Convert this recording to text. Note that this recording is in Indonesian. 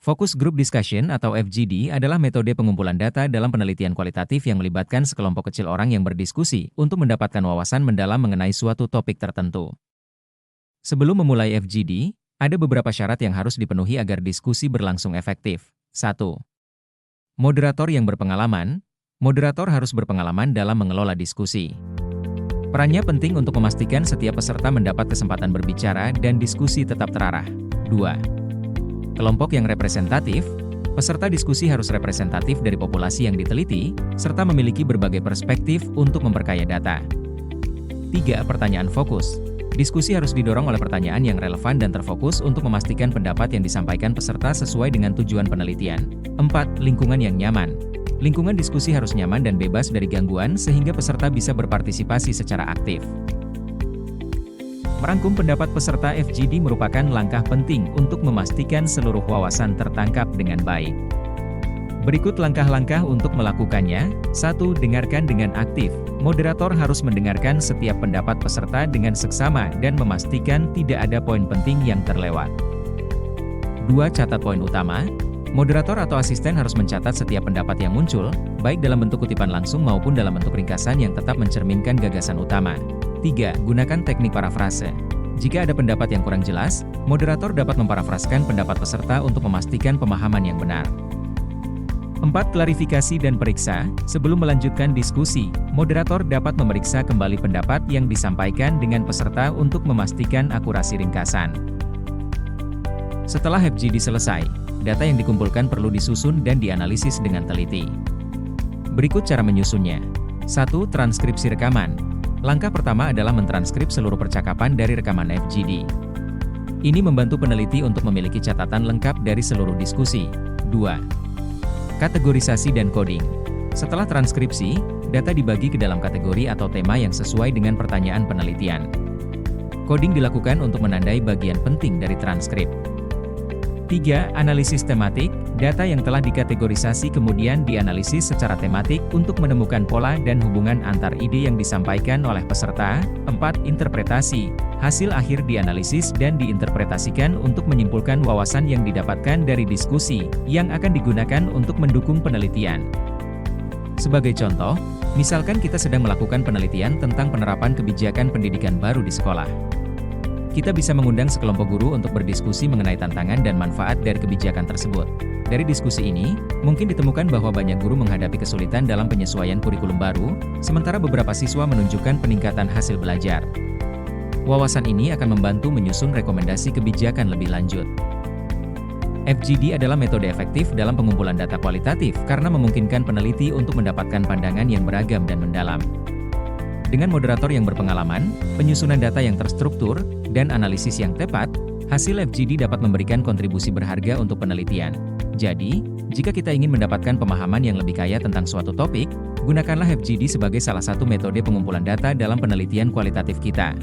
Focus Group Discussion atau FGD adalah metode pengumpulan data dalam penelitian kualitatif yang melibatkan sekelompok kecil orang yang berdiskusi untuk mendapatkan wawasan mendalam mengenai suatu topik tertentu. Sebelum memulai FGD, ada beberapa syarat yang harus dipenuhi agar diskusi berlangsung efektif. 1. Moderator yang berpengalaman. Moderator harus berpengalaman dalam mengelola diskusi. Perannya penting untuk memastikan setiap peserta mendapat kesempatan berbicara dan diskusi tetap terarah. 2. Kelompok yang representatif. Peserta diskusi harus representatif dari populasi yang diteliti, serta memiliki berbagai perspektif untuk memperkaya data. 3. Pertanyaan fokus. Diskusi harus didorong oleh pertanyaan yang relevan dan terfokus untuk memastikan pendapat yang disampaikan peserta sesuai dengan tujuan penelitian. 4. Lingkungan yang nyaman. Lingkungan diskusi harus nyaman dan bebas dari gangguan sehingga peserta bisa berpartisipasi secara aktif. Merangkum pendapat peserta FGD merupakan langkah penting untuk memastikan seluruh wawasan tertangkap dengan baik. Berikut langkah-langkah untuk melakukannya. 1. Dengarkan dengan aktif. Moderator harus mendengarkan setiap pendapat peserta dengan seksama dan memastikan tidak ada poin penting yang terlewat. 2. Catat poin utama. Moderator atau asisten harus mencatat setiap pendapat yang muncul, baik dalam bentuk kutipan langsung maupun dalam bentuk ringkasan yang tetap mencerminkan gagasan utama. 3. Gunakan teknik parafrase. Jika ada pendapat yang kurang jelas, moderator dapat memparafraskan pendapat peserta untuk memastikan pemahaman yang benar. 4. Klarifikasi dan periksa. Sebelum melanjutkan diskusi, moderator dapat memeriksa kembali pendapat yang disampaikan dengan peserta untuk memastikan akurasi ringkasan. Setelah FGD selesai, data yang dikumpulkan perlu disusun dan dianalisis dengan teliti. Berikut cara menyusunnya. 1. Transkripsi rekaman. Langkah pertama adalah mentranskrip seluruh percakapan dari rekaman FGD. Ini membantu peneliti untuk memiliki catatan lengkap dari seluruh diskusi. 2. Kategorisasi dan coding. Setelah transkripsi, data dibagi ke dalam kategori atau tema yang sesuai dengan pertanyaan penelitian. Coding dilakukan untuk menandai bagian penting dari transkrip. 3. Analisis tematik. Data yang telah dikategorisasi kemudian dianalisis secara tematik untuk menemukan pola dan hubungan antar ide yang disampaikan oleh peserta. 4. Interpretasi. Hasil akhir dianalisis dan diinterpretasikan untuk menyimpulkan wawasan yang didapatkan dari diskusi, yang akan digunakan untuk mendukung penelitian. Sebagai contoh, misalkan kita sedang melakukan penelitian tentang penerapan kebijakan pendidikan baru di sekolah. Kita bisa mengundang sekelompok guru untuk berdiskusi mengenai tantangan dan manfaat dari kebijakan tersebut. Dari diskusi ini, mungkin ditemukan bahwa banyak guru menghadapi kesulitan dalam penyesuaian kurikulum baru, sementara beberapa siswa menunjukkan peningkatan hasil belajar. Wawasan ini akan membantu menyusun rekomendasi kebijakan lebih lanjut. FGD adalah metode efektif dalam pengumpulan data kualitatif karena memungkinkan peneliti untuk mendapatkan pandangan yang beragam dan mendalam. Dengan moderator yang berpengalaman, penyusunan data yang terstruktur, dan analisis yang tepat, hasil FGD dapat memberikan kontribusi berharga untuk penelitian. Jadi, jika kita ingin mendapatkan pemahaman yang lebih kaya tentang suatu topik, gunakanlah FGD sebagai salah satu metode pengumpulan data dalam penelitian kualitatif kita.